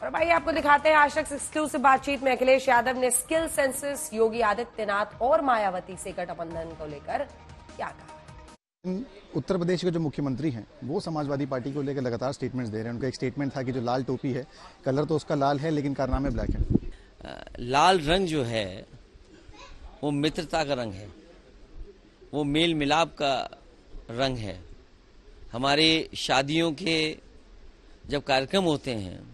और भाई आपको दिखाते हैं आज तक एक्सक्लूसिव बातचीत में अखिलेश यादव ने स्किल सेंसस, योगी आदित्यनाथ और मायावती से गठबंधन को लेकर क्या कहा। उत्तर प्रदेश के जो मुख्यमंत्री हैं वो समाजवादी पार्टी को लेकर लगातार स्टेटमेंट्स दे रहे हैं। उनका एक स्टेटमेंट था कि जो लाल टोपी है, कलर तो उसका लाल है लेकिन कारनामे ब्लैक है। लाल रंग जो है वो मित्रता का रंग है, वो मेल मिलाप का रंग है। हमारे शादियों के जब कार्यक्रम होते हैं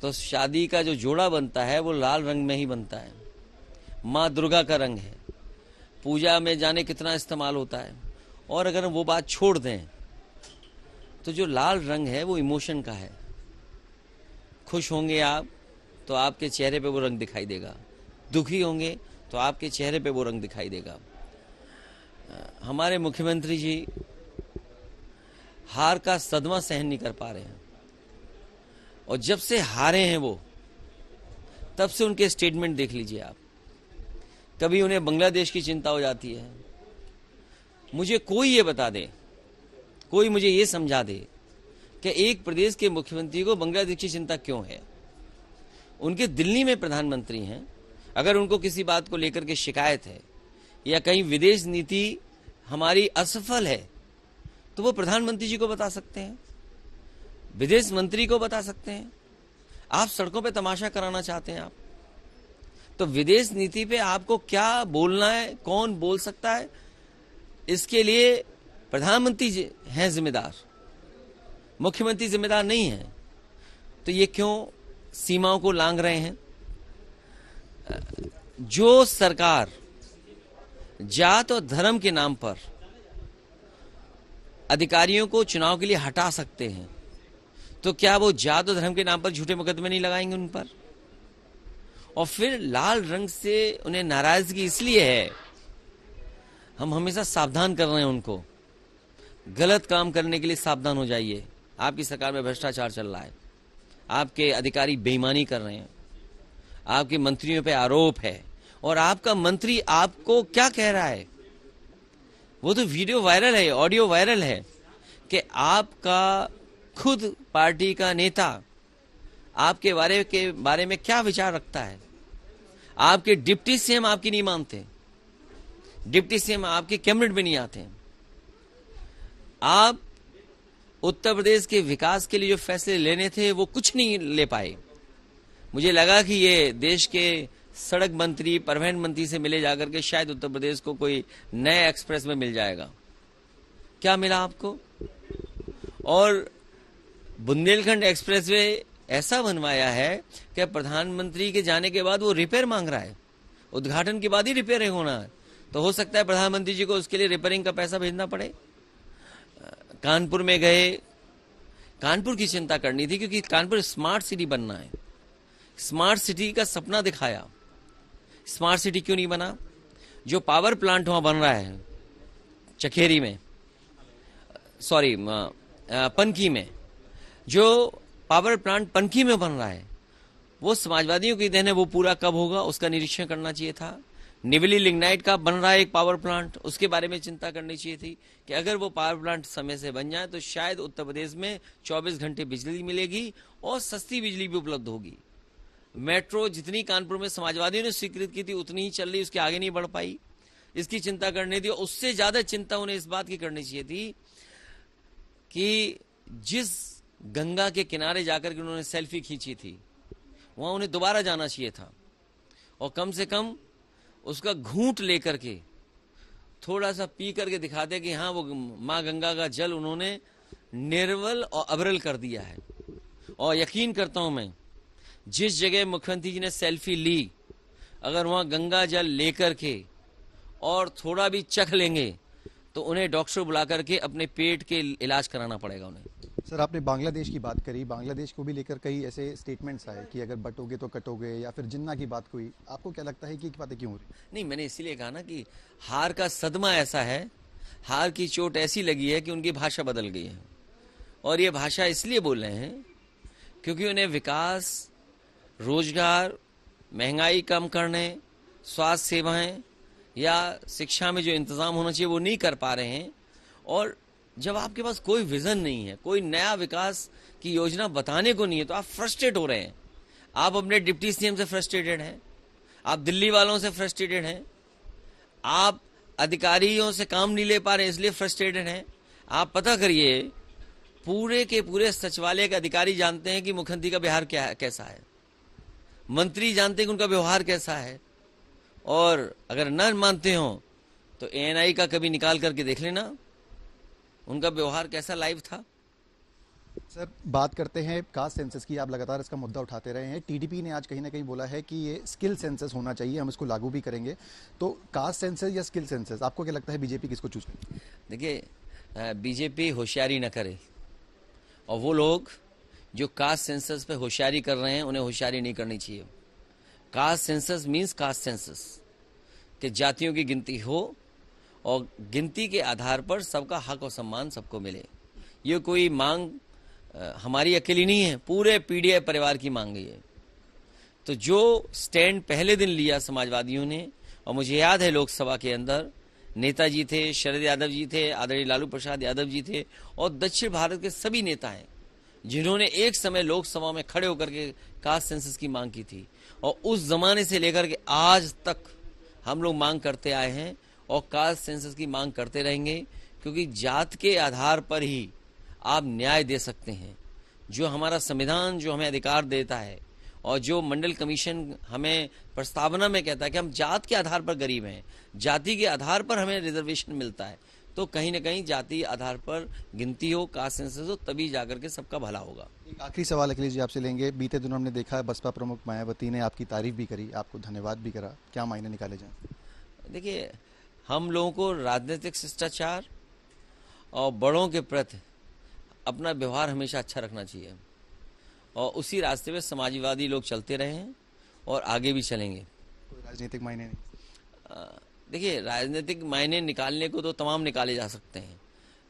तो शादी का जो जोड़ा बनता है वो लाल रंग में ही बनता है। माँ दुर्गा का रंग है, पूजा में जाने कितना इस्तेमाल होता है। और अगर वो बात छोड़ दें तो जो लाल रंग है वो इमोशन का है। खुश होंगे आप तो आपके चेहरे पे वो रंग दिखाई देगा, दुखी होंगे तो आपके चेहरे पे वो रंग दिखाई देगा। हमारे मुख्यमंत्री जी हार का सदमा सहन नहीं कर पा रहे हैं और जब से हारे हैं वो, तब से उनके स्टेटमेंट देख लीजिए आप। कभी उन्हें बांग्लादेश की चिंता हो जाती है। मुझे कोई ये बता दे, कोई मुझे ये समझा दे कि एक प्रदेश के मुख्यमंत्री को बांग्लादेश की चिंता क्यों है। उनके दिल्ली में प्रधानमंत्री हैं, अगर उनको किसी बात को लेकर के शिकायत है या कहीं विदेश नीति हमारी असफल है तो वो प्रधानमंत्री जी को बता सकते हैं, विदेश मंत्री को बता सकते हैं। आप सड़कों पे तमाशा कराना चाहते हैं आप, तो विदेश नीति पे आपको क्या बोलना है, कौन बोल सकता है, इसके लिए प्रधानमंत्री जी हैं जिम्मेदार, मुख्यमंत्री जिम्मेदार नहीं है। तो ये क्यों सीमाओं को लांघ रहे हैं। जो सरकार जात और धर्म के नाम पर अधिकारियों को चुनाव के लिए हटा सकते हैं, तो क्या वो जात और धर्म के नाम पर झूठे मुकदमे नहीं लगाएंगे उन पर। और फिर लाल रंग से उन्हें नाराजगी इसलिए है, हम हमेशा सावधान कर रहे हैं उनको, गलत काम करने के लिए सावधान हो जाइए। आपकी सरकार में भ्रष्टाचार चल रहा है, आपके अधिकारी बेईमानी कर रहे हैं, आपके मंत्रियों पे आरोप है और आपका मंत्री आपको क्या कह रहा है। वो तो वीडियो वायरल है, ऑडियो वायरल है कि आपका खुद पार्टी का नेता आपके बारे में क्या विचार रखता है। आपके डिप्टी सीएम आपकी नहीं मानते, डिप्टी सीएम आपके कैबिनेट में नहीं आते। आप उत्तर प्रदेश के विकास के लिए जो फैसले लेने थे वो कुछ नहीं ले पाए। मुझे लगा कि ये देश के सड़क मंत्री, परिवहन मंत्री से मिले जाकर के शायद उत्तर प्रदेश को कोई नए एक्सप्रेस में मिल जाएगा। क्या मिला आपको। और बुंदेलखंड एक्सप्रेसवे ऐसा बनवाया है कि प्रधानमंत्री के जाने के बाद वो रिपेयर मांग रहा है, उद्घाटन के बाद ही रिपेयर होना है। तो हो सकता है प्रधानमंत्री जी को उसके लिए रिपेयरिंग का पैसा भेजना पड़े। कानपुर में गए, कानपुर की चिंता करनी थी क्योंकि कानपुर स्मार्ट सिटी बनना है, स्मार्ट सिटी का सपना दिखाया। स्मार्ट सिटी क्यों नहीं बना। जो पावर प्लांट वहां बन रहा है चखेरी में, सॉरी पनकी में, जो पावर प्लांट पनकी में बन रहा है वो समाजवादियों की देन है। वो पूरा कब होगा उसका निरीक्षण करना चाहिए था। निवली लिग्नाइट का बन रहा है एक पावर प्लांट, उसके बारे में चिंता करनी चाहिए थी कि अगर वो पावर प्लांट समय से बन जाए तो शायद उत्तर प्रदेश में 24 घंटे बिजली मिलेगी और सस्ती बिजली भी उपलब्ध होगी। मेट्रो जितनी कानपुर में समाजवादियों ने स्वीकृत की थी उतनी ही चल रही, उसके आगे नहीं बढ़ पाई। इसकी चिंता करनी थी। उससे ज्यादा चिंता उन्हें इस बात की करनी चाहिए थी कि जिस गंगा के किनारे जाकर के उन्होंने सेल्फी खींची थी वहां उन्हें दोबारा जाना चाहिए था और कम से कम उसका घूंट लेकर के थोड़ा सा पी करके दिखाते कि हाँ वो माँ गंगा का जल उन्होंने निर्मल और अविरल कर दिया है। और यकीन करता हूं मैं, जिस जगह मुख्यमंत्री जी ने सेल्फी ली, अगर वहां गंगा जल लेकर के और थोड़ा भी चख लेंगे तो उन्हें डॉक्टर बुला करके अपने पेट के इलाज कराना पड़ेगा उन्हें। सर, आपने बांग्लादेश की बात करी, बांग्लादेश को भी लेकर कई ऐसे स्टेटमेंट्स आए कि अगर बटोगे तो कटोगे, या फिर जिन्ना की बात हुई। आपको क्या लगता है कि बातें क्यों हो रही। नहीं, मैंने इसीलिए कहा ना कि हार का सदमा ऐसा है, हार की चोट ऐसी लगी है कि उनकी भाषा बदल गई है। और ये भाषा इसलिए बोल रहे हैं क्योंकि उन्हें विकास, रोजगार, महंगाई कम करने, स्वास्थ्य सेवाएं या शिक्षा में जो इंतजाम होना चाहिए वो नहीं कर पा रहे हैं। और जब आपके पास कोई विजन नहीं है, कोई नया विकास की योजना बताने को नहीं है, तो आप फ्रस्ट्रेट हो रहे हैं। आप अपने डिप्टी सीएम से फ्रस्ट्रेटेड हैं, आप दिल्ली वालों से फ्रस्ट्रेटेड हैं, आप अधिकारियों से काम नहीं ले पा रहे इसलिए फ्रस्ट्रेटेड हैं। आप पता करिए, पूरे के पूरे सचिवालय के अधिकारी जानते हैं कि मुख्यमंत्री का व्यवहार क्या है, कैसा है, मंत्री जानते हैं कि उनका व्यवहार कैसा है, और अगर न मानते हो तो एएनआई का कभी निकाल करके देख लेना, उनका व्यवहार कैसा लाइव था। सर, बात करते हैं कास्ट सेंसस की। आप लगातार इसका मुद्दा उठाते रहे हैं। टीडीपी ने आज कहीं ना कहीं बोला है कि ये स्किल सेंसस होना चाहिए, हम इसको लागू भी करेंगे। तो कास्ट सेंसस या स्किल सेंसस, आपको क्या लगता है बीजेपी किसको चूज करेगी? देखिए, बीजेपी होशियारी न करे, और वो लोग जो कास्ट सेंसस पे होशियारी कर रहे हैं उन्हें होशियारी नहीं करनी चाहिए। Caste census means caste census कि जातियों की गिनती हो और गिनती के आधार पर सबका हक और सम्मान सबको मिले। ये कोई मांग हमारी अकेली नहीं है, पूरे पीडीआई परिवार की मांग है। तो जो स्टैंड पहले दिन लिया समाजवादियों ने, और मुझे याद है लोकसभा के अंदर नेताजी थे, शरद यादव जी थे, आदरणीय लालू प्रसाद यादव जी थे, और दक्षिण भारत के सभी नेता हैं जिन्होंने एक समय लोकसभा में खड़े होकर के कास्ट सेंसस की मांग की थी। और उस जमाने से लेकर के आज तक हम लोग मांग करते आए हैं और कास्ट सेंसस की मांग करते रहेंगे, क्योंकि जात के आधार पर ही आप न्याय दे सकते हैं। जो हमारा संविधान जो हमें अधिकार देता है, और जो मंडल कमीशन हमें प्रस्तावना में कहता है कि हम जात के आधार पर गरीब हैं, जाति के आधार पर हमें रिजर्वेशन मिलता है, तो कहीं ना कहीं जाति आधार पर गिनती हो, कास्ट सेंसस हो, तभी जाकर के सबका भला होगा। एक आखिरी सवाल अखिलेश जी आपसे लेंगे। बीते दिनों हमने देखा है बसपा प्रमुख मायावती ने आपकी तारीफ भी करी, आपको धन्यवाद भी करा, क्या मायने निकाले जाएं? देखिए, हम लोगों को राजनीतिक शिष्टाचार और बड़ों के प्रति अपना व्यवहार हमेशा अच्छा रखना चाहिए, और उसी रास्ते पे समाजवादी लोग चलते रहे हैं और आगे भी चलेंगे। कोई राजनीतिक मायने नहीं? देखिए, राजनीतिक मायने निकालने को तो तमाम निकाले जा सकते हैं,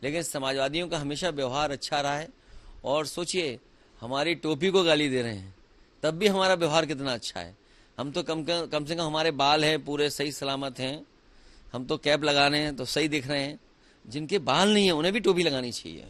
लेकिन समाजवादियों का हमेशा व्यवहार अच्छा रहा है। और सोचिए, हमारी टोपी को गाली दे रहे हैं तब भी हमारा व्यवहार कितना अच्छा है। हम तो कम से कम हमारे बाल हैं पूरे सही सलामत हैं, हम तो कैप लगा रहे हैं तो सही दिख रहे हैं। जिनके बाल नहीं है उन्हें भी टोपी लगानी चाहिए।